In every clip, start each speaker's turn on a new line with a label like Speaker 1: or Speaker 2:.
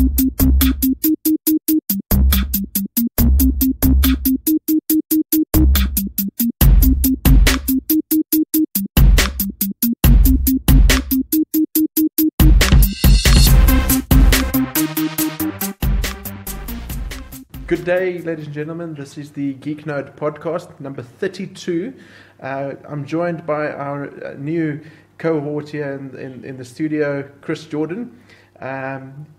Speaker 1: Good day, ladies and gentlemen. This is the Geek Node Podcast, number 32. I'm joined by our new cohort here in the studio, Chris Jordan.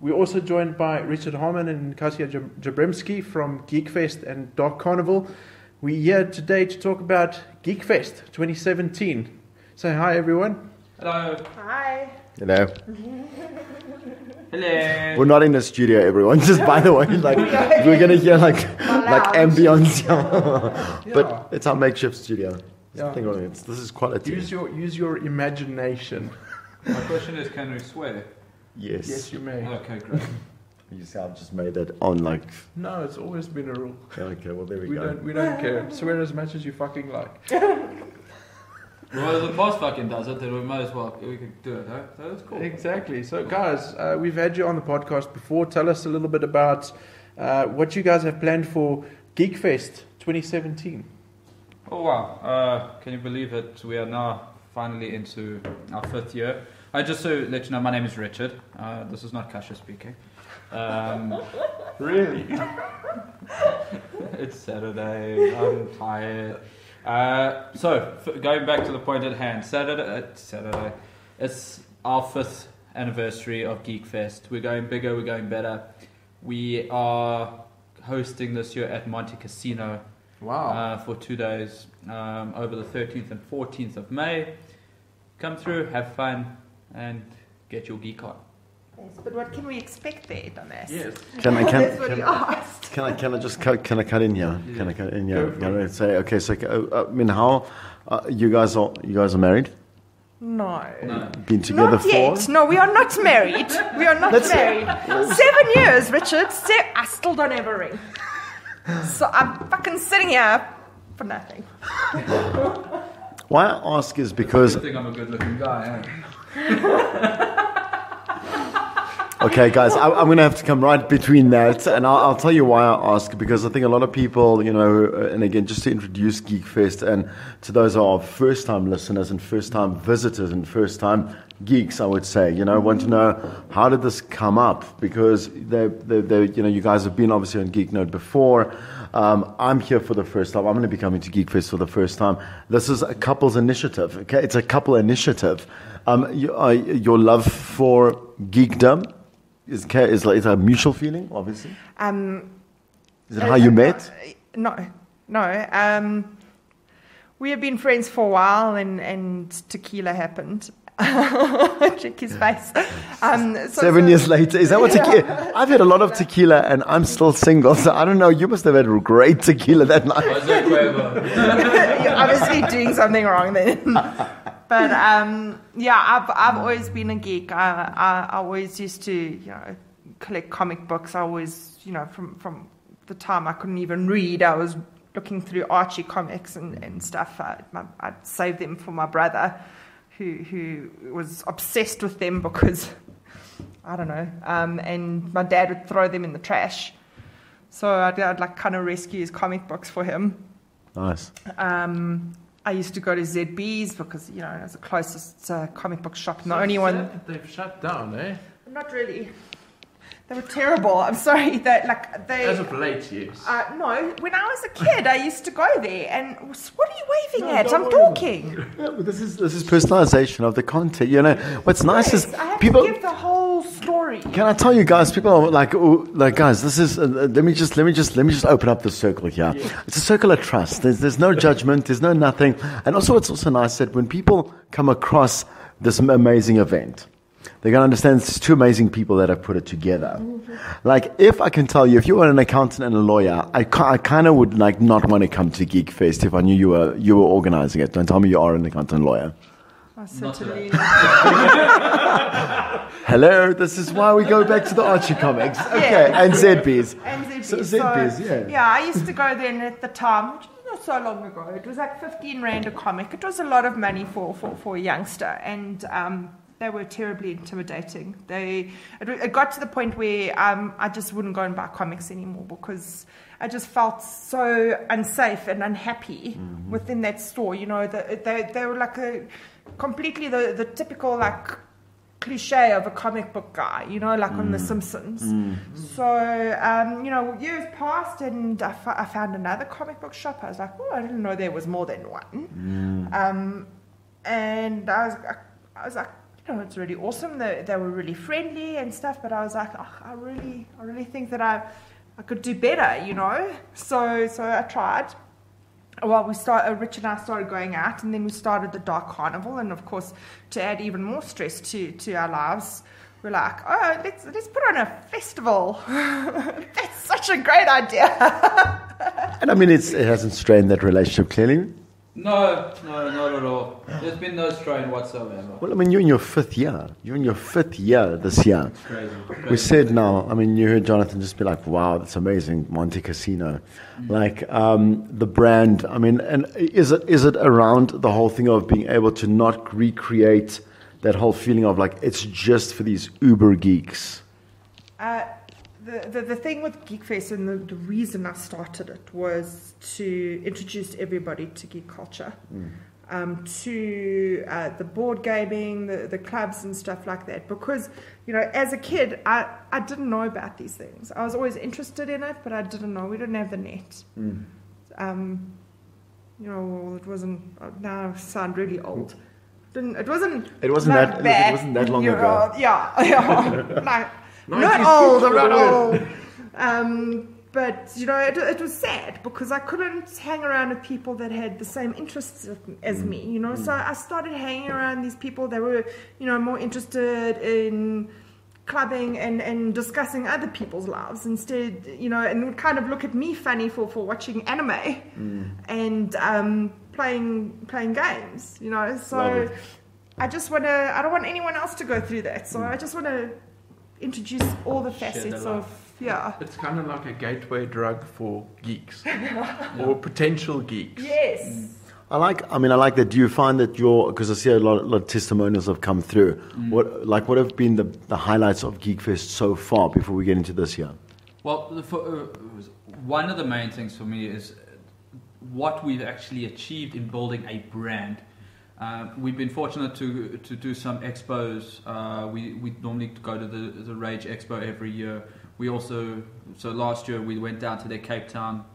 Speaker 1: We're also joined by Richard and Kasia from Geekfest and Dark Carnival. We're here today to talk about Geekfest 2017. Say hi, everyone.
Speaker 2: Hello.
Speaker 3: Hi.
Speaker 4: Hello.
Speaker 2: Hello.
Speaker 4: We're not in the studio, everyone. Just by the way, like we're gonna hear like ambience, but it's our makeshift studio. This is quality.
Speaker 1: Use your imagination.
Speaker 2: My question is, can we swear?
Speaker 4: Yes.
Speaker 1: Yes, you may.
Speaker 2: Okay, great.
Speaker 4: You see, I've just made it on like.
Speaker 1: No, it's always been a rule.
Speaker 4: Okay, well there we go.
Speaker 1: We don't care. Swear as much as you fucking like.
Speaker 2: Well, the boss fucking does it, then we might as well, we could do it, huh? So that's cool.
Speaker 1: Exactly. So, guys, we've had you on the podcast before. Tell us a little bit about what you guys have planned for Geekfest 2017.
Speaker 2: Oh, wow. Can you believe it? We are now finally into our 5th year. Just to let you know, my name is Richard. This is not Kasia speaking.
Speaker 1: Really?
Speaker 2: It's Saturday. I'm tired. Going back to the point at hand, Saturday, it's our 5th anniversary of Geekfest. We're going bigger, we're going better. We are hosting this year at Monte Casino.
Speaker 1: Wow.
Speaker 2: For 2 days, over the 13th and 14th of May. Come through, have fun, and get your geek on.
Speaker 3: Yes, but what can we expect there, Dumbass?
Speaker 1: Yes.
Speaker 3: That's what you asked.
Speaker 4: Can I just cut in here?
Speaker 1: Yeah.
Speaker 4: Can I cut in here? Can I say okay? So I mean, how you guys are married?
Speaker 3: No.
Speaker 4: Been together
Speaker 3: Not yet. No, we are not married. We are not married. 7 years, Richard. I still don't have a ring. So I'm fucking sitting here for nothing.
Speaker 4: Why I ask is because.
Speaker 2: I think I'm a good-looking guy. Eh?
Speaker 4: Okay, guys, I'm going to have to come right between that, and I'll tell you why I ask, because I think a lot of people, and again, just to introduce Geekfest, and to those who are first-time listeners and first-time visitors and first-time geeks, I would say, want to know, how did this come up? Because, you guys have been obviously on Geek Node before. I'm here for the first time. I'm going to be coming to Geekfest for the first time. This is a couple's initiative, okay? It's a couple initiative. Your love for geekdom is a mutual feeling, obviously. Is it how you met?
Speaker 3: No. We have been friends for a while, and tequila happened. Check his face.
Speaker 4: 7 years later, is that what tequila? I've had a lot of tequila, and I'm still single, so I don't know. You must have had great tequila that night.
Speaker 3: You're obviously doing something wrong then. But I've always been a geek. I always used to collect comic books. I always from the time I couldn't even read, I was looking through Archie comics and stuff. I'd save them for my brother, who was obsessed with them because I don't know. And my dad would throw them in the trash, so I'd like kind of rescue his comic books for him.
Speaker 4: Nice.
Speaker 3: I used to go to ZB's because, it was the closest comic book shop. And the only one...
Speaker 1: They've shut down, eh?
Speaker 3: Not really. They were terrible. I'm sorry.
Speaker 1: As of late, yes.
Speaker 3: No, when I was a kid, I used to go there. And what are you waving at? I'm talking.
Speaker 4: Yeah, but this is personalization of the content. What's nice is
Speaker 3: I have
Speaker 4: people
Speaker 3: to give the whole story.
Speaker 4: Can I tell you guys? People are like, guys. This is. Let me just open up the circle here. Yeah. It's a circle of trust. There's no judgment. There's no nothing. And also, it's also nice that when people come across this amazing event, they're going to understand it's two amazing people that have put it together. Mm-hmm. Like, if I can tell you, if you were an accountant and a lawyer, I kind of would not want to come to Geekfest if I knew you were organizing it. Don't tell me you are an accountant and lawyer.
Speaker 3: Certainly.
Speaker 4: Hello, this is why we go back to the Archie comics. Okay, yeah. And ZB's. So ZB's, yeah.
Speaker 3: Yeah, I used to go then at the time, which was not so long ago. It was like 15 Rand a comic. It was a lot of money for a youngster. And they were terribly intimidating. It got to the point where I just wouldn't go and buy comics anymore because I just felt so unsafe and unhappy within that store. You know, they were like completely the typical like cliche of a comic book guy, you know, like on The Simpsons. So, you know, years passed and I found another comic book shop. I was like, oh, I didn't know there was more than one. And I was like, you know, it's really awesome. They were really friendly and stuff, but I was like, oh, I really think that I could do better, you know. So I tried. Well, Rich and I started going out, and then we started the Dark Carnival, and of course, to add even more stress to our lives, we're like, oh, let's put on a festival. That's such a great idea.
Speaker 4: And I mean, it hasn't strained that relationship clearly.
Speaker 2: No, not at all. There's been no strain whatsoever.
Speaker 4: Well, I mean, you're in your fifth year. You're in your fifth year this year.
Speaker 2: It's crazy.
Speaker 4: We said now, I mean, you heard Jonathan just be like, wow, that's amazing, Monte Casino. Like, the brand, I mean, and is it around the whole thing of being able to not recreate that whole feeling of like, it's just for these uber geeks?
Speaker 3: The thing with Geekfest and the reason I started it was to introduce everybody to geek culture, to the board gaming, the clubs and stuff like that. Because, you know, as a kid, I didn't know about these things. I was always interested in it, but I didn't know. We didn't have the net. You know, it wasn't. Now I sound really old. It wasn't
Speaker 4: that long ago.
Speaker 3: Yeah. Like, not old, I'm not old. But, you know, it was sad because I couldn't hang around with people that had the same interests as me, you know. So I started hanging around these people that were, you know, more interested in clubbing and discussing other people's lives instead, you know, and would kind of look at me funny for watching anime and playing games, you know. So I don't want anyone else to go through that. So I just want to introduce all the facets of,
Speaker 1: It's kind of like a gateway drug for geeks or potential geeks.
Speaker 3: Yes.
Speaker 4: I like that. Do you find that because I see a lot of testimonials have come through. What have been the highlights of Geekfest so far before we get into this year?
Speaker 2: Well, one of the main things for me is what we've actually achieved in building a brand. We've been fortunate to do some expos. We normally go to the Rage Expo every year. We also, so last year we went down to their Cape Town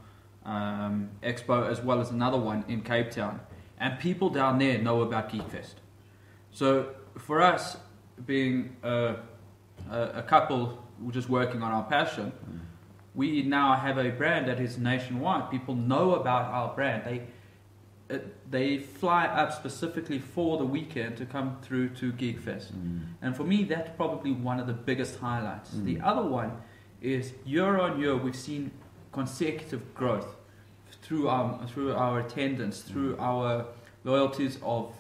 Speaker 2: Expo as well as another one in Cape Town. And people down there know about Geekfest. So for us, being a couple just working on our passion, we now have a brand that is nationwide. People know about our brand. They fly up specifically for the weekend to come through to Geekfest. And for me, that's probably one of the biggest highlights. The other one is year on year, we've seen consecutive growth through our attendance, through our loyalties of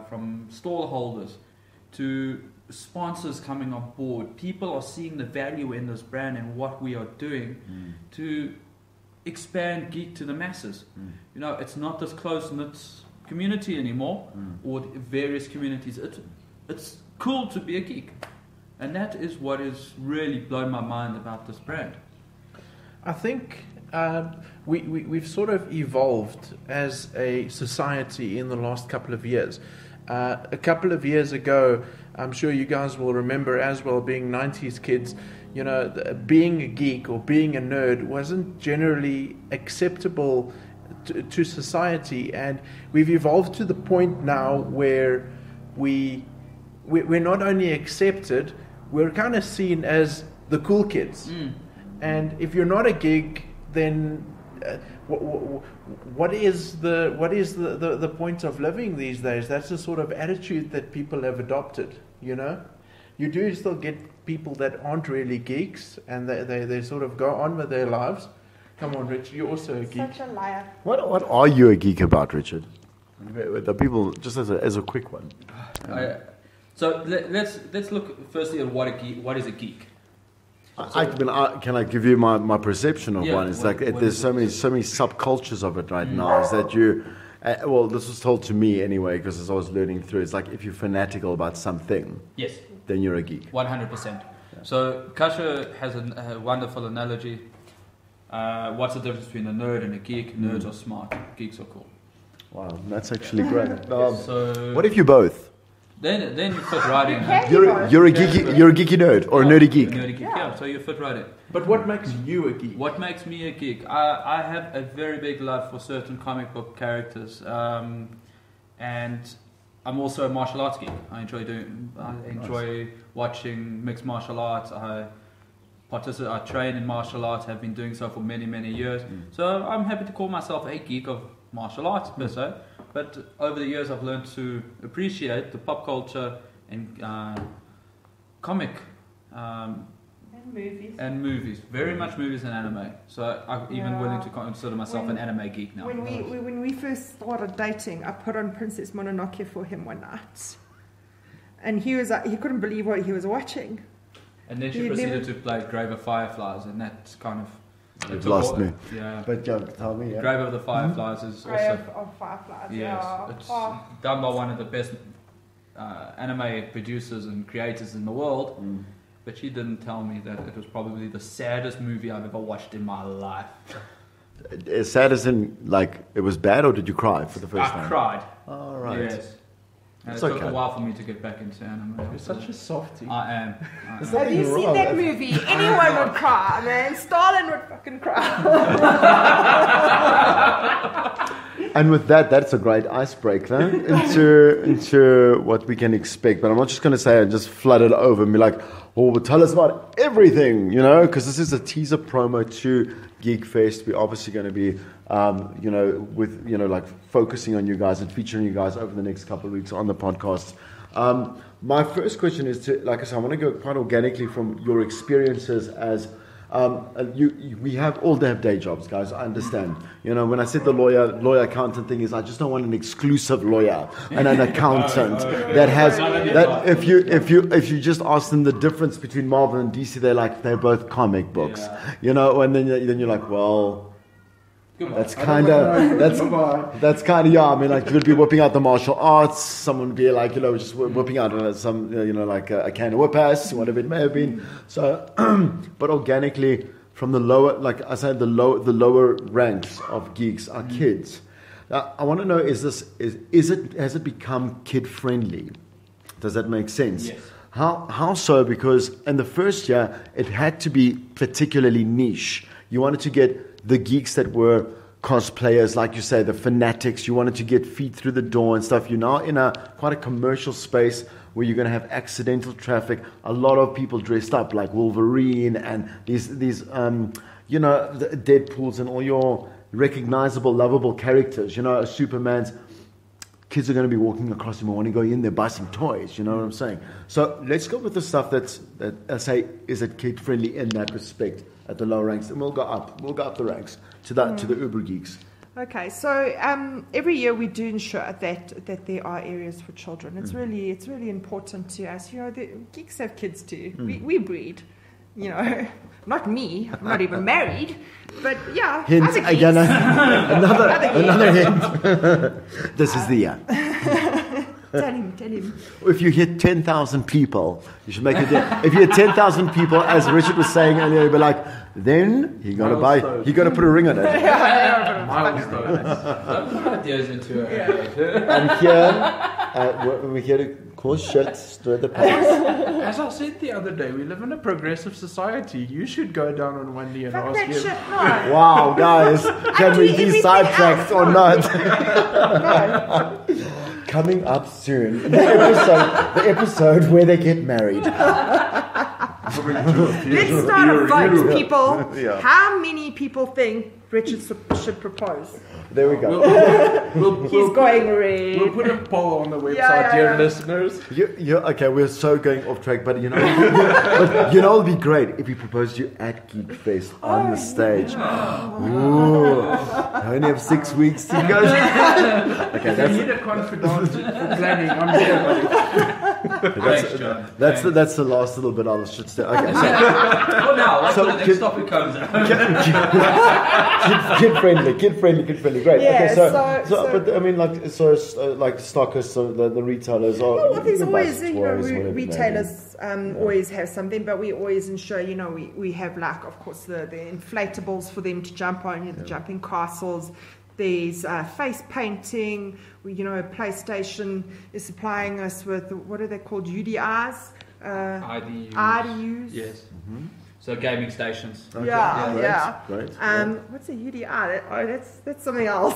Speaker 2: from stall holders to sponsors coming on board. People are seeing the value in this brand and what we are doing to expand geek to the masses. You know, it's not this close-knit community anymore, or various communities. It's cool to be a geek, and that is what is really blown my mind about this brand.
Speaker 1: I think we've sort of evolved as a society in the last couple of years. A couple of years ago, I'm sure you guys will remember as well, being 90s kids, you know, being a geek or being a nerd wasn't generally acceptable to society, and we've evolved to the point now where we're not only accepted, we're kind of seen as the cool kids. And if you're not a geek, then what is the point of living these days? That's the sort of attitude that people have adopted, you know. You do still get people that aren't really geeks, and they sort of go on with their lives. Come on, Rich, you're also a geek.
Speaker 3: Such a liar.
Speaker 4: What are you a geek about, Richard? The people, just as a quick one.
Speaker 2: So let's look firstly at what is a geek.
Speaker 4: Can I give you my perception of one? It's there's so many subcultures of it right now. Is that you, well, this was told to me anyway, because as I was learning through, it's like if you're fanatical about something,
Speaker 2: Yes,
Speaker 4: then you're a geek.
Speaker 2: 100%. So Kasia has a wonderful analogy. What's the difference between a nerd and a geek? Nerds are smart, geeks are cool.
Speaker 4: Wow, that's actually great.
Speaker 2: So
Speaker 4: What if you're both?
Speaker 2: then you fit right in.
Speaker 4: You're a geeky nerd or a nerdy geek.
Speaker 2: Nerdy geek, yeah. So you fit right in.
Speaker 1: But what makes you a geek?
Speaker 2: What makes me a geek? I have a very big love for certain comic book characters, and I'm also a martial arts geek. I enjoy watching mixed martial arts. I train in martial arts. Have been doing so for many, many years. So I'm happy to call myself a geek of martial arts per se. But over the years, I've learned to appreciate the pop culture and comic. And movies, very much movies and anime. So I'm even willing to consider myself an anime geek now.
Speaker 3: When we first started dating, I put on Princess Mononoke for him one night, and he couldn't believe what he was watching.
Speaker 2: And then she proceeded to play Grave of Fireflies, and that's kind of
Speaker 4: You've lost me.
Speaker 2: Yeah.
Speaker 4: But tell me. Yeah.
Speaker 2: Grave of the Fireflies is
Speaker 3: Grave
Speaker 2: also
Speaker 3: of Fireflies.
Speaker 2: yes, it's done by one of the best anime producers and creators in the world. But she didn't tell me that it was probably the saddest movie I've ever watched in my life.
Speaker 4: As sad as in, like, it was bad, or did you cry for the first time?
Speaker 2: I cried.
Speaker 4: All right.
Speaker 2: Yes. And
Speaker 4: It's
Speaker 2: it took
Speaker 4: okay.
Speaker 2: a while for me to get back into anime.
Speaker 1: You're such a softie.
Speaker 2: I am.
Speaker 3: Have you seen that movie? Anyone would cry, man. Stalin would fucking cry.
Speaker 4: And with that, that's a great icebreaker into what we can expect. But I'm not just going to say I just flooded over and be like, oh, well, tell us about everything, because this is a teaser promo to Geekfest. We're obviously going to be, focusing on you guys and featuring you guys over the next couple of weeks on the podcast. My first question is I want to go quite organically from your experiences as. We all have day jobs, guys. I understand. When I said the lawyer accountant thing is, I just don't want an exclusive lawyer and an accountant that has that. If you just ask them the difference between Marvel and DC, they're both comic books. And then you're like, well. That's kind of yeah. I mean, like, you could be whipping out the martial arts. Someone would be like, just whipping out some, like a can of whip-ass, whatever it may have been. So, but organically, from the lower, like I said, the lower ranks of geeks are kids. Now, I want to know: has it become kid friendly? Does that make sense?
Speaker 2: Yes.
Speaker 4: How so? Because in the first year, it had to be particularly niche. You wanted to get the geeks that were cosplayers, like you say, the fanatics. You wanted to get feet through the door and stuff. You're now in quite a commercial space where you're going to have accidental traffic. A lot of people dressed up like Wolverine and these the Deadpools and all your recognizable, lovable characters. Superman's. Kids are going to be walking across him and want to go in there, buy some toys. You know what I'm saying? So let's go with the stuff that I say is it kid friendly in that respect at the lower ranks, and we'll go up the ranks to the uber geeks.
Speaker 3: Okay, so every year we do ensure that there are areas for children. It's really important to us. The geeks have kids too. We breed. Not me. I'm not even married. But yeah,
Speaker 4: hint
Speaker 3: other geeks.
Speaker 4: Again. Another hint. This is the year.
Speaker 3: Tell him.
Speaker 4: If you hit 10,000 people, you should make it. If you hit 10,000 people, as Richard was saying earlier, you'd be like, then you got to put a ring on it.
Speaker 2: Ideas into it.
Speaker 4: And here, we're here to cause shit, stir the pot.
Speaker 1: As I said the other day, we live in a progressive society. You should go down on one knee and
Speaker 3: Fuck
Speaker 1: ask
Speaker 3: that
Speaker 1: him.
Speaker 3: shit, no.
Speaker 4: Wow, guys, can we be sidetracked or not? Coming up soon, the episode where they get married.
Speaker 3: Let's start a vote, people.
Speaker 4: Yeah.
Speaker 3: How many people think Richard should propose?
Speaker 4: There we go.
Speaker 3: He's going red.
Speaker 1: We'll put a poll on the website, dear listeners.
Speaker 4: Okay, we're so going off track, but it'll be great if we proposed you at Geekfest on the stage. Ooh, I only have 6 weeks to go. Okay,
Speaker 1: If you need a confidant for planning, I'm here, buddy.
Speaker 2: Thanks, John.
Speaker 4: That's the last little bit I should say. Okay, so
Speaker 2: Oh, now, what's the next topic comes out?
Speaker 4: kid friendly, great.
Speaker 3: Yeah,
Speaker 4: okay,
Speaker 3: so-
Speaker 4: but I mean, like stockists, so the retailers are.
Speaker 3: Well, there's
Speaker 4: you can buy
Speaker 3: always,
Speaker 4: toys, whatever it may be.
Speaker 3: retailers always have something, but we always ensure, we have, like, of course, the inflatables for them to jump on, the jumping castles. There's face painting. PlayStation is supplying us with, what are they called, UDRs? IDUs.
Speaker 2: Yes. Mm-hmm. So gaming stations.
Speaker 4: Okay.
Speaker 3: Yeah.
Speaker 4: Great.
Speaker 3: What's a UDR? That's something else.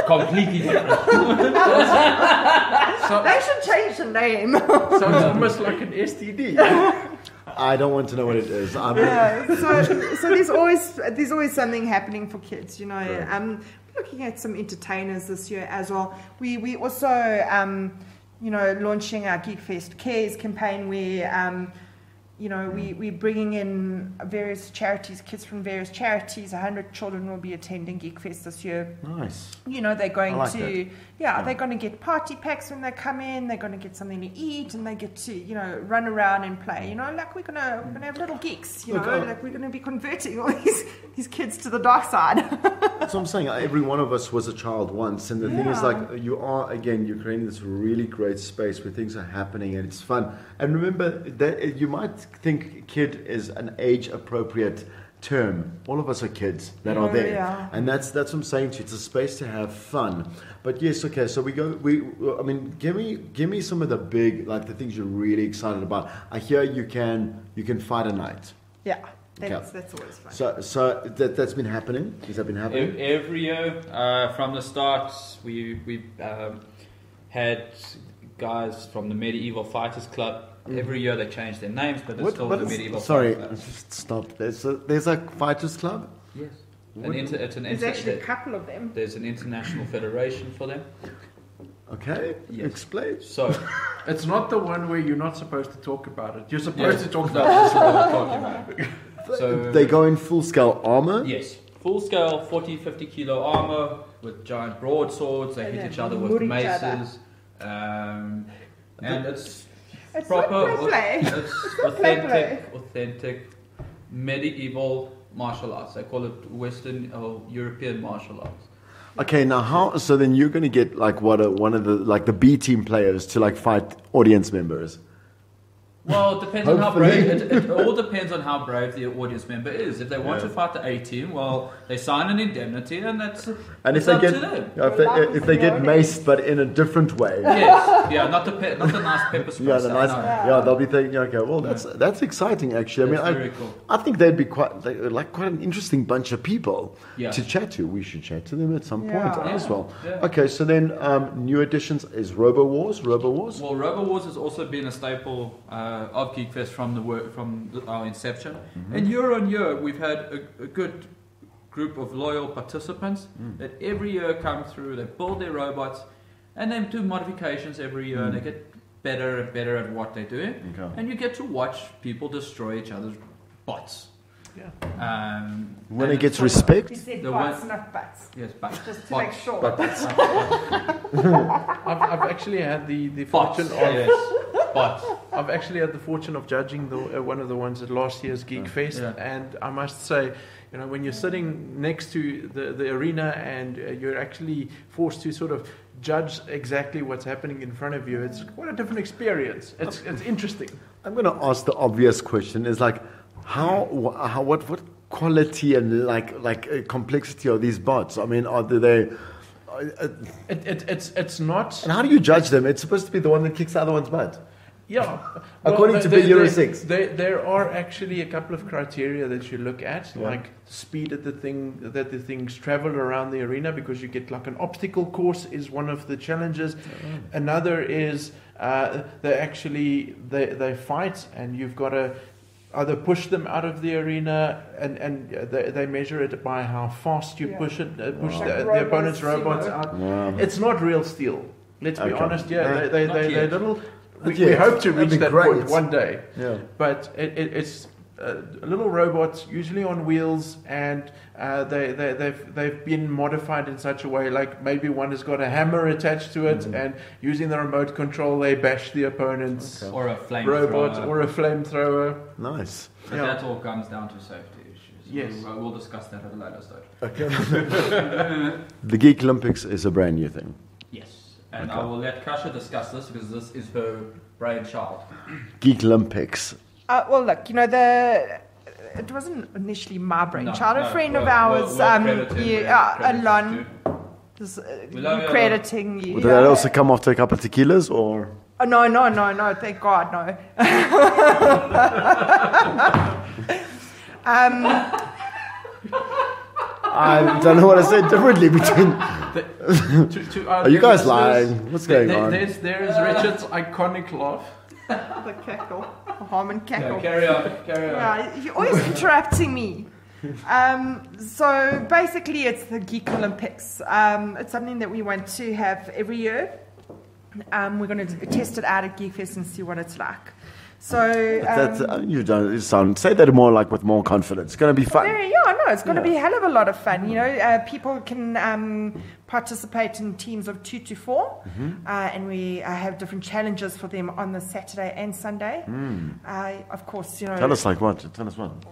Speaker 2: Completely different.
Speaker 3: They should change the name.
Speaker 1: So it's almost like an STD.
Speaker 4: I don't want to know what it is.
Speaker 3: So there's always something happening for kids, We're looking at some entertainers this year as well. We also launching our Geekfest Cares campaign where we're bringing in various charities, kids from various charities. 100 children will be attending Geekfest this year.
Speaker 4: Nice.
Speaker 3: They're going
Speaker 4: that.
Speaker 3: they're going to get party packs when they come in. They're going to get something to eat, and they get to, run around and play. Like we're gonna have little geeks. Like we're gonna be converting all these kids to the dark side.
Speaker 4: That's what I'm saying. Every one of us was a child once, and the thing is, like, you're creating this really great space where things are happening and it's fun. And remember that you might think kid is an age appropriate term. All of us are kids that are there, and that's what I'm saying to you. It's a space to have fun. But yes, okay. So give me some of the big, like, the things you're really excited about. I hear you can fight a night.
Speaker 3: Yeah. That's always fun.
Speaker 4: So that's been happening. Has that been happening?
Speaker 2: Every year, from the start, we had guys from the Medieval Fighters Club. Every year they change their names, but it's still the Medieval Fighters Club.
Speaker 4: Just stop. There's a fighters club.
Speaker 2: Yes.
Speaker 3: There's actually a couple of them.
Speaker 2: There's an international federation for them.
Speaker 4: Okay,
Speaker 2: yes.
Speaker 4: Explain.
Speaker 2: So,
Speaker 1: it's not the one where you're not supposed to talk about it. You're supposed to talk about this.
Speaker 2: So
Speaker 4: they go in full scale armor.
Speaker 2: Yes, full scale 40-50 kilo armor with giant broadswords. They hit each other with maces, and it's proper. It's authentic medieval martial arts. They call it Western or European martial arts.
Speaker 4: Okay, now how? So then you're going to get like one of the like the B team players to like fight audience members.
Speaker 2: Well, it depends on how brave. It all depends on how brave the audience member is. If they want to fight the A team, well, they sign an indemnity, and that's up to them.
Speaker 4: If they get maced, but in a different way.
Speaker 2: Yes, not the nice pepper spray.
Speaker 4: They'll be thinking, okay, well, that's exciting actually.
Speaker 2: Very cool.
Speaker 4: I think they'd be quite an interesting bunch of people to chat to. We should chat to them at some point as well. Yeah. Okay, so then new additions is Robo Wars.
Speaker 2: Well, Robo Wars has also been a staple of Geekfest from our inception. Mm-hmm. And year on year, we've had a good group of loyal participants that every year come through, they build their robots, and they do modifications every year, and they get better and better at what they're doing. Okay. And you get to watch people destroy each other's bots. Yeah.
Speaker 4: When it gets respect?
Speaker 3: You said bots, not butts.
Speaker 2: Yes, butts.
Speaker 3: Just to make sure.
Speaker 1: I've actually had the fortune I've actually had the fortune of judging one of the ones at last year's Geekfest, and I must say, when you're sitting next to the arena and you're actually forced to sort of judge exactly what's happening in front of you, it's quite a different experience. It's interesting.
Speaker 4: I'm going to ask the obvious question: is like, what quality and like complexity are these bots? I mean, are they?
Speaker 1: It's not.
Speaker 4: And how do you judge them? It's supposed to be the one that kicks the other one's butt.
Speaker 1: Yeah.
Speaker 4: According to Euro 6.
Speaker 1: There are actually a couple of criteria that you look at, like speed at the things travel around the arena, because you get like an obstacle course is one of the challenges. Another is they fight, and you've got to either push them out of the arena, and they measure it by how fast you push the opponent's robots out. Wow. It's not real steel. Let's be honest. Yeah, they're little. We hope to reach that point one day. Yeah. But it's little robots, usually on wheels, and they've been modified in such a way, like maybe one has got a hammer attached to it, and using the remote control they bash the opponent's
Speaker 2: or a flamethrower.
Speaker 1: robot or a flamethrower.
Speaker 4: Nice.
Speaker 2: But that all comes down to safety issues.
Speaker 1: Yes.
Speaker 2: We'll discuss that at a later stage.
Speaker 4: Okay. The Geek Olympics is a brand new thing.
Speaker 2: Yes. And I will let Kasia discuss this because this is her brainchild.
Speaker 4: Geek Olympics.
Speaker 3: Well, look, it wasn't initially my brainchild. A friend of ours, Alon, crediting you.
Speaker 4: Would that also come after a couple of tequilas, or?
Speaker 3: Oh, no, thank God, no.
Speaker 1: I
Speaker 4: don't know what I said differently between. Are you guys lying? What's going on?
Speaker 1: There is Richard's iconic laugh.
Speaker 3: The cackle, the Harmon cackle.
Speaker 2: No, carry on.
Speaker 3: Yeah, you're always interrupting me. So basically, it's the Geek Olympics. It's something that we want to have every year. We're going to test it out at Geekfest and see what it's like. So
Speaker 4: you don't sound. Say that more like with more confidence. It's going to be fun.
Speaker 3: It's going to be a hell of a lot of fun. People can participate in teams of 2 to 4, and we have different challenges for them on the Saturday and Sunday. Of course,
Speaker 4: Tell us what.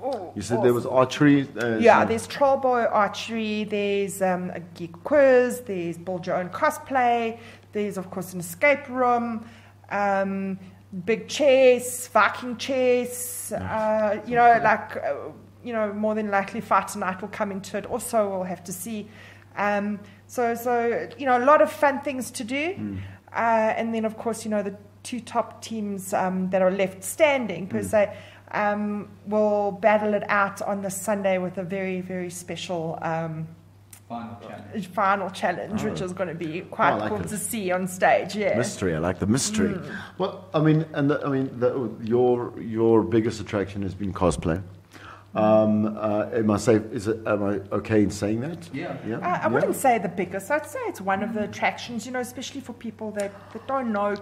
Speaker 3: Oh,
Speaker 4: you said there was archery.
Speaker 3: There's troll bow archery. There's a geek quiz. There's build your own cosplay. There's of course an escape room. Big chess, Viking chess, more than likely Fight Night will come into it. Also, we'll have to see. So a lot of fun things to do. And then, of course, the 2 top teams that are left standing, per se, will battle it out on the Sunday with a very, very special final challenge, which is going to be quite cool to see on stage. Yeah,
Speaker 4: mystery. I like the mystery. Well, your biggest attraction has been cosplay. Am I okay in saying that?
Speaker 2: Yeah.
Speaker 3: I wouldn't say the biggest. I'd say it's one of the attractions. Especially for people that don't know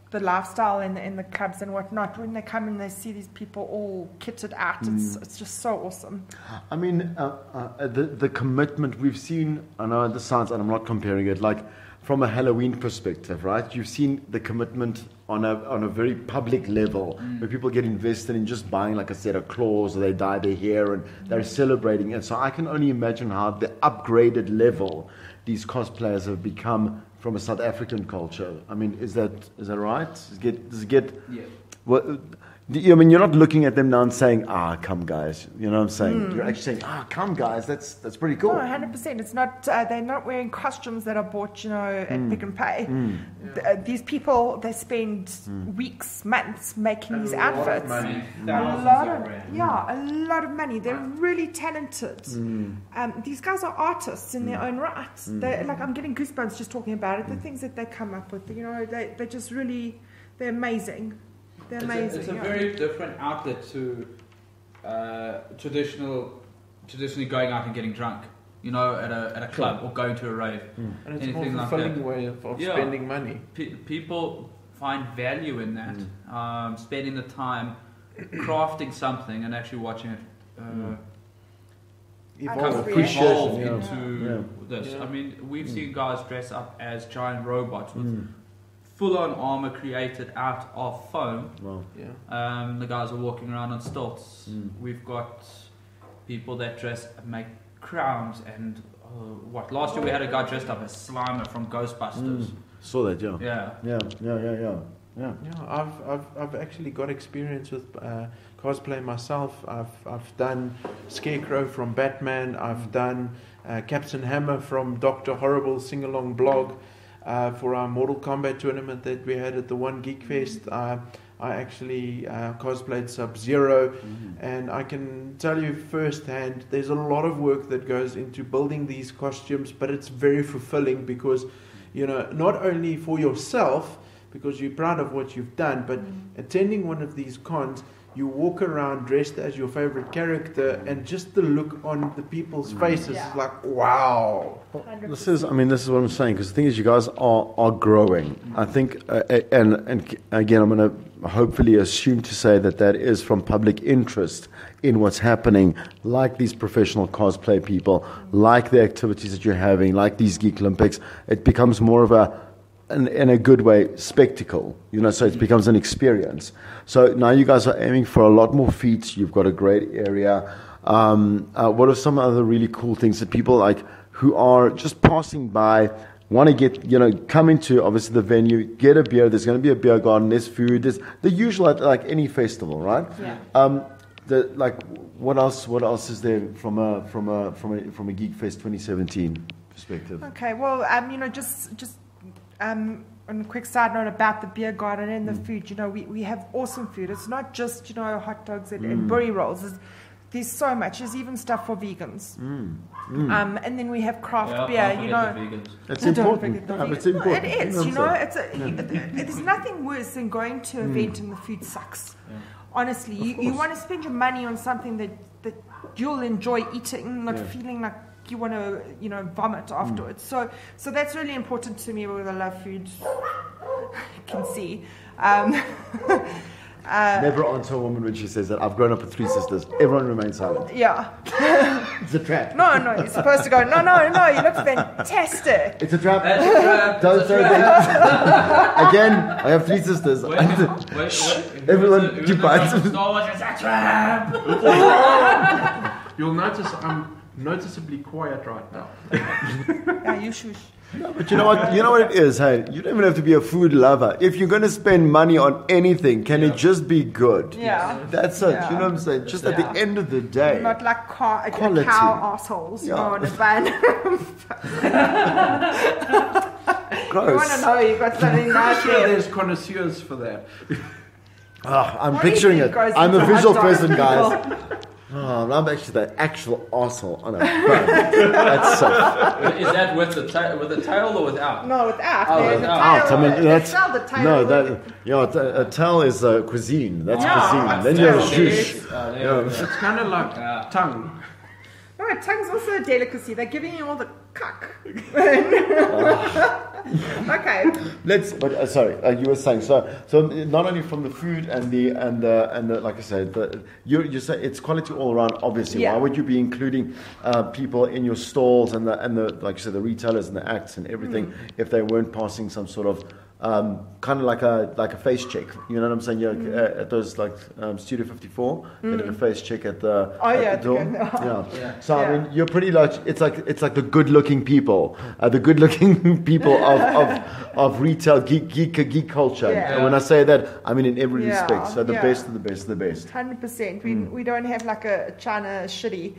Speaker 3: the lifestyle in the clubs and whatnot. When they come and they see these people all kitted out, it's just so awesome.
Speaker 4: I mean, the commitment we've seen. I know this sounds, and I'm not comparing it, like from a Halloween perspective, right? You've seen the commitment on a very public level, where people get invested in just buying like a set of claws, or they dye their hair and they're celebrating. And so I can only imagine how the upgraded level these cosplayers have become from a South African culture. I mean, is that right? Does it get?
Speaker 2: Yeah.
Speaker 4: What? I mean, you're not looking at them now and saying, come guys. You know what I'm saying? You're actually saying, come guys, that's pretty cool.
Speaker 3: No, 100%. It's not, they're not wearing costumes that are bought, at Pick and Pay. These people, they spend weeks, months making these outfits. A lot of money. They're really talented. These guys are artists in their own right. I'm getting goosebumps just talking about it. The things that they come up with, they're just really, they're amazing.
Speaker 2: It's a very different outlet to traditionally going out and getting drunk, at a club or going to a rave.
Speaker 1: And it's a more fulfilling way of spending money.
Speaker 2: People find value in that, spending the time crafting something and actually watching it evolve into this. Yeah. I mean, we've seen guys dress up as giant robots with full-on armor created out of foam.
Speaker 4: Wow.
Speaker 1: Yeah.
Speaker 2: The guys are walking around on stilts. We've got people that make crowns and last year we had a guy dressed up as Slimer from Ghostbusters.
Speaker 4: Saw that,
Speaker 1: Yeah, I've actually got experience with cosplay myself. I've done Scarecrow from Batman. I've done Captain Hammer from Dr. Horrible sing-along blog. For our Mortal Kombat tournament that we had at the One Geek Fest, I actually cosplayed Sub-Zero, and I can tell you firsthand, there's a lot of work that goes into building these costumes, but it's very fulfilling because, not only for yourself, because you're proud of what you've done, but attending one of these cons, you walk around dressed as your favorite character, and just the look on the people's faces is like, wow.
Speaker 4: This is what I'm saying, because the thing is, you guys are growing. I think, and again, I'm going to hopefully assume to say that is from public interest in what's happening, like these professional cosplay people, like the activities that you're having, like these Geek Olympics. It becomes more of in a good way, spectacle, so it becomes an experience. So now you guys are aiming for a lot more feats. You've got a great area. What are some other really cool things that people like who are just passing by want to get, come into obviously the venue, get a beer. There's going to be a beer garden. There's food. There's the usual like any festival, right?
Speaker 3: Yeah.
Speaker 4: What else is there from a Geekfest 2017 perspective?
Speaker 3: Okay. Well, just on a quick side note about the beer garden and the food. We have awesome food. It's not just hot dogs and burry rolls. There's so much. There's even stuff for vegans. And then we have craft beer.
Speaker 4: It's important. It's important.
Speaker 3: It is. There's nothing worse than going to an event and the food sucks.
Speaker 2: Yeah.
Speaker 3: Honestly, you want to spend your money on something that you'll enjoy eating, not feeling like you want to vomit afterwards. So that's really important to me because I love food. You can see.
Speaker 4: Never answer a woman when she says that. I've grown up with 3 sisters. Everyone remains silent.
Speaker 3: Yeah.
Speaker 4: It's a trap.
Speaker 3: No, you're supposed to go, no, you look fantastic.
Speaker 4: It's a trap.
Speaker 2: That's a trap.
Speaker 4: Don't say that. Again, I have 3 sisters.
Speaker 2: Wait.
Speaker 4: Everyone, you buy some.
Speaker 2: It's a trap.
Speaker 1: You'll notice I'm noticeably quiet right now.
Speaker 3: Yeah, you shush.
Speaker 4: No, but you know what it is, hey? You don't even have to be a food lover. If you're going to spend money on anything, can it just be good?
Speaker 3: Yeah.
Speaker 4: That's it.
Speaker 3: Yeah.
Speaker 4: You know what I'm saying? Just at the end of the day.
Speaker 3: Not like
Speaker 4: Quality.
Speaker 3: cow assholes on a van.
Speaker 4: Gross.
Speaker 3: You want to know you got something nice
Speaker 1: Sure,
Speaker 3: here.
Speaker 1: there's connoisseurs for that.
Speaker 4: I'm
Speaker 3: What do you
Speaker 4: picturing
Speaker 3: think
Speaker 4: it.
Speaker 3: goes
Speaker 4: I'm a
Speaker 3: into
Speaker 4: visual
Speaker 3: hot dogs?
Speaker 4: person, guys. I'm actually the actual arsehole on a bun. That's so.
Speaker 2: Is that with the tail or without?
Speaker 3: No, without.
Speaker 2: Oh,
Speaker 3: There's
Speaker 2: without.
Speaker 3: a tail.
Speaker 4: I mean,
Speaker 3: They
Speaker 4: that's
Speaker 3: sell the tail.
Speaker 4: no. A tail is cuisine. That's
Speaker 3: Yeah,
Speaker 4: cuisine. Then you have a shush.
Speaker 1: It's kind of like tongue.
Speaker 3: No, tongue's also a delicacy. They're giving you all the cuck. Okay.
Speaker 4: Sorry, you were saying so not only from the food and the like I said, you say it's quality all around. Obviously,
Speaker 3: Yeah.
Speaker 4: why would you be including people in your stalls and the like you said, the retailers and the acts and everything if they weren't passing some sort of kind of like a face check, you know what I'm saying? At those like Studio 54, they did a face check at the door. Yeah. So I mean, you're pretty much it's like the good-looking people, of retail geek culture.
Speaker 3: Yeah.
Speaker 4: And when I say that, I mean in every
Speaker 3: Yeah.
Speaker 4: respect. So the
Speaker 3: Yeah.
Speaker 4: best of the best of the best.
Speaker 3: 100%. We don't have like a China shitty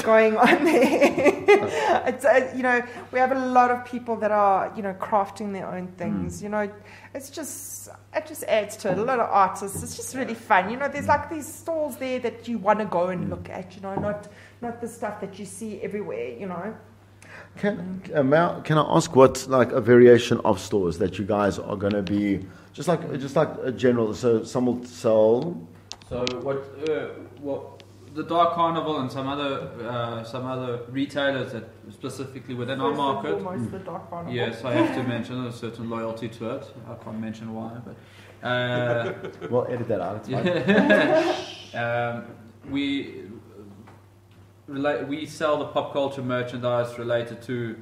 Speaker 3: going on there. It's we have a lot of people that are crafting their own things. It just adds to it. A lot of artists. It's just really fun. There's like these stalls there that you want to go and look at. Not the stuff that you see everywhere.
Speaker 4: Can I ask what like a variation of stores that you guys are going to be just like a general? So some will sell.
Speaker 2: So what the Dark Carnival and some other retailers that specifically within our market.
Speaker 3: First and foremost, the Dark Carnival.
Speaker 2: Yes, I have to mention a certain loyalty to it. I can't mention why, but
Speaker 4: We'll edit that out. It's fine.
Speaker 2: we sell the pop culture merchandise related to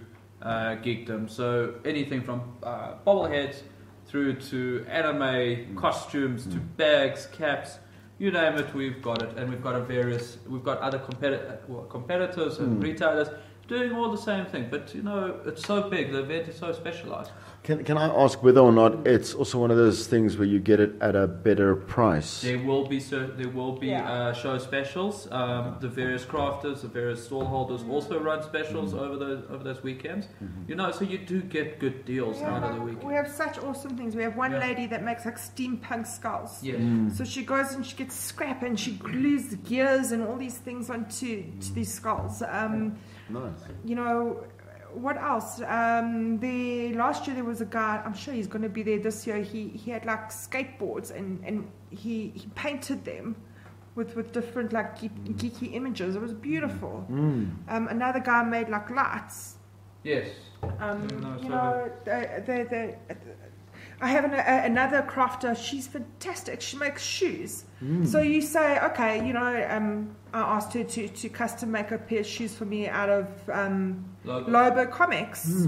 Speaker 2: geekdom. So anything from bobbleheads through to anime costumes to bags, caps. You name it, we've got it, and we've got other competitors and retailers doing all the same thing. But it's so big, the event is so specialized.
Speaker 4: Can I ask whether or not it's also one of those things where you get it at a better price?
Speaker 2: There will be show specials. The various crafters, the various stall holders also run specials over those weekends. So you do get good deals out of the weekend.
Speaker 3: We have such awesome things. We have one lady that makes like steampunk skulls.
Speaker 2: Yeah.
Speaker 3: So she goes and she gets scrap and she glues the gears and all these things onto these skulls.
Speaker 4: Nice.
Speaker 3: What else? Last year there was a guy, I'm sure he's going to be there this year. He had like skateboards and he painted them with different like geeky images. It was beautiful. Another guy made like lights.
Speaker 2: Yes.
Speaker 3: I have another crafter. She's fantastic. She makes shoes. So you say, okay, I asked her to custom make a pair of shoes for me out of Lobo comics.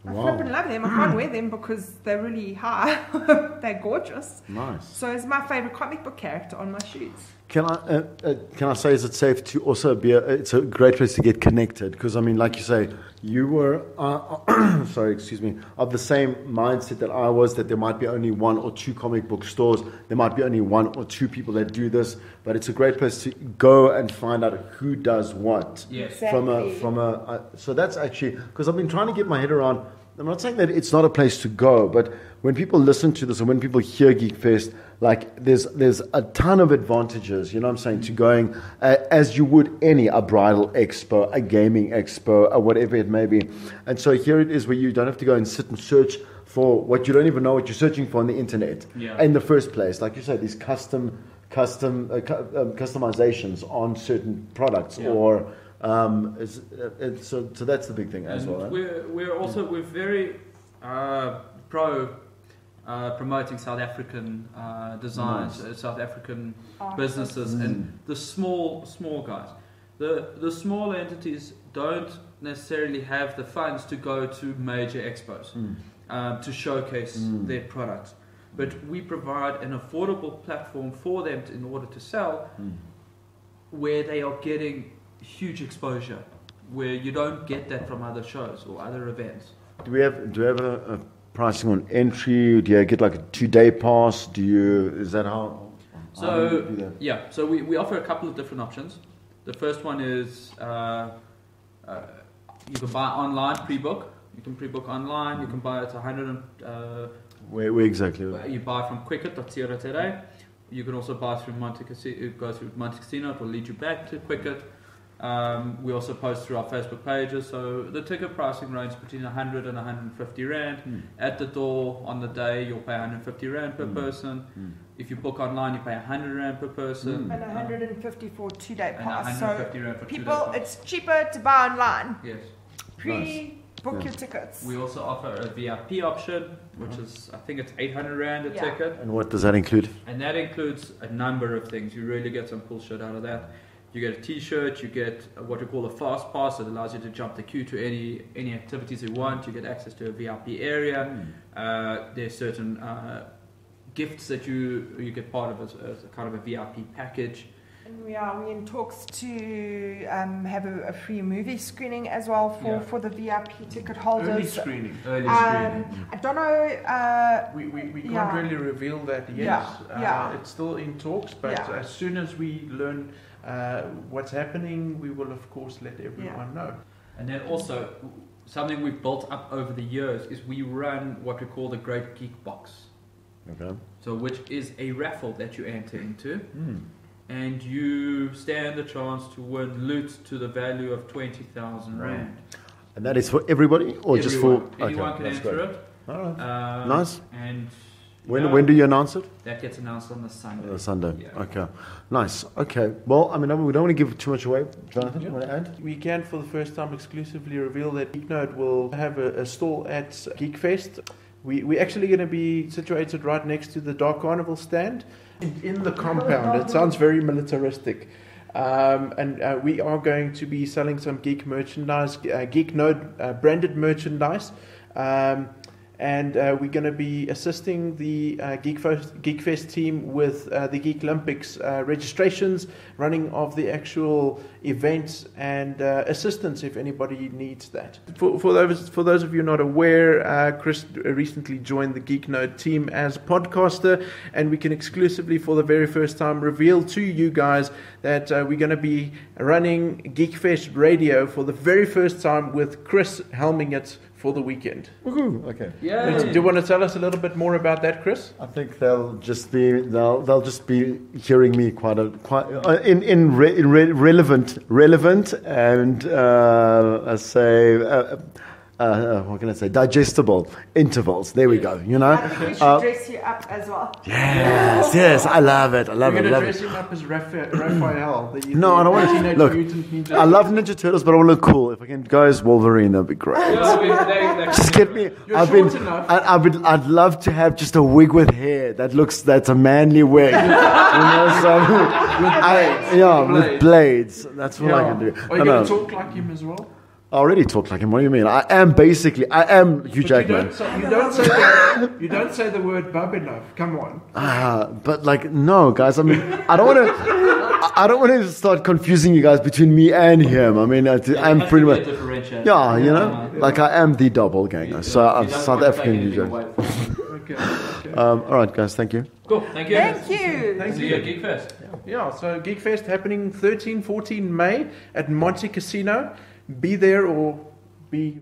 Speaker 3: I flippin' love them. I can't wear them because they're really high. They're gorgeous.
Speaker 4: Nice.
Speaker 3: So it's my favorite comic book character on my shoes.
Speaker 4: Can I say, is it safe to also be it's a great place to get connected? Because, I mean, like you say, you were, of the same mindset that I was, that there might be only one or two comic book stores, there might be only one or two people that do this, but it's a great place to go and find out who does what.
Speaker 2: Yes.
Speaker 3: Exactly.
Speaker 4: So that's actually, because I've been trying to get my head around, I'm not saying that it's not a place to go, but when people listen to this and when people hear Geekfest, like there's a ton of advantages, you know what I'm saying, to going as you would a bridal expo, a gaming expo, or whatever it may be. And so here it is where you don't have to go and sit and search for what you don't even know what you're searching for on the internet in the first place. Like you said, these customizations on certain products or... so that's the big thing as well. Right?
Speaker 2: We're very pro promoting South African designs, South African businesses, and the small guys. The small entities don't necessarily have the funds to go to major expos to showcase their products, but we provide an affordable platform for them in order to sell, where they are getting huge exposure, where you don't get that from other shows or other events.
Speaker 4: Do we have a pricing on entry? Do you get like a 2-day pass? Is that how?
Speaker 2: So
Speaker 4: do you do that?
Speaker 2: yeah, so we offer a couple of different options. The first one is you can buy online pre-book. You can pre-book online. You can buy it 100.
Speaker 4: Where exactly?
Speaker 2: You buy from quicket.co.za. You can also buy through Monte Casino. Go through Monte Casino. It will lead you back to Quicket. We also post through our Facebook pages, so the ticket pricing range between 100 and 150 Rand. At the door on the day, you'll pay 150 Rand per person. If you book online, you pay 100 Rand per person.
Speaker 3: And 150 for 2-day
Speaker 2: and
Speaker 3: pass.
Speaker 2: 150 Rand for 2 days pass.
Speaker 3: It's cheaper to buy online.
Speaker 2: Yes.
Speaker 3: Book your tickets.
Speaker 2: We also offer a VIP option, which is, I think it's 800 Rand a ticket.
Speaker 4: And what does that include?
Speaker 2: And that includes a number of things. You really get some cool shit out of that. You get a t-shirt, you get what we call a fast pass that allows you to jump the queue to any activities you want. You get access to a VIP area. There's certain gifts that you get part of as a kind of a VIP package.
Speaker 3: And we're in talks to have a free movie screening as well for the VIP ticket holders.
Speaker 1: Early screening.
Speaker 3: I don't know.
Speaker 1: We can't really reveal that yet. It's still in talks, but as soon as we learn what's happening, we will of course let everyone know.
Speaker 2: And then also, something we've built up over the years is we run what we call the Great Geek Box.
Speaker 4: Okay.
Speaker 2: So which is a raffle that you enter into. And you stand a chance to win loot to the value of 20,000 Rand.
Speaker 4: And that is for everybody, or just for
Speaker 2: anyone can enter it?
Speaker 4: All right. Nice.
Speaker 2: And
Speaker 4: when do you announce it?
Speaker 2: That gets announced on the Sunday.
Speaker 4: Sunday.
Speaker 2: Yeah.
Speaker 4: Okay. Nice. Okay. Well, I mean, we don't want to give too much away. Jonathan, you want to add?
Speaker 1: We can, for the first time, exclusively reveal that Geek Node will have a stall at Geekfest. We're actually going to be situated right next to the Dark Carnival stand in the compound. It sounds very militaristic. And we are going to be selling some geek merchandise, Geek Node branded merchandise. And we're going to be assisting the Geekfest team with the Geek Olympics registrations, running of the actual events, and assistance if anybody needs that. For those of you not aware, Chris recently joined the Geek Node team as a podcaster, and we can exclusively, for the very first time, reveal to you guys that we're going to be running Geekfest Radio for the very first time with Chris helming it for the weekend.
Speaker 4: Woohoo! Okay.
Speaker 2: Yeah.
Speaker 1: Do you want to tell us a little bit more about that, Chris?
Speaker 4: I think they'll just be hearing me quite relevant and I say what can I say? Digestible intervals. There we go. You know.
Speaker 3: I think we should dress you up as well.
Speaker 4: Yes, I love it. I love
Speaker 1: We're
Speaker 4: it.
Speaker 1: going to dress him up as Raphael.
Speaker 4: No, I don't want to. Look, I love Ninja Turtles, but I want to look cool. If I can go as Wolverine, that'd be great. Just get me. I'd love to have just a wig with hair that's a manly wig. You know, so with blades. That's what I can do.
Speaker 1: Are you going to talk like him as well?
Speaker 4: I already talk like him. What do you mean? I am Hugh Jackman.
Speaker 1: You don't say the word bub enough. Come on.
Speaker 4: But like, no, guys. I mean, I don't want to start confusing you guys between me and him. I mean, I'm pretty much. Yeah, you know, like I am the doppelganger. So I'm South African Hugh Jackman.
Speaker 1: Okay.
Speaker 4: All right, guys. Thank you.
Speaker 2: Cool. Thank you.
Speaker 1: See
Speaker 2: you at Geekfest.
Speaker 1: Yeah. So Geekfest happening 13-14 May at Monte Casino. Be there or be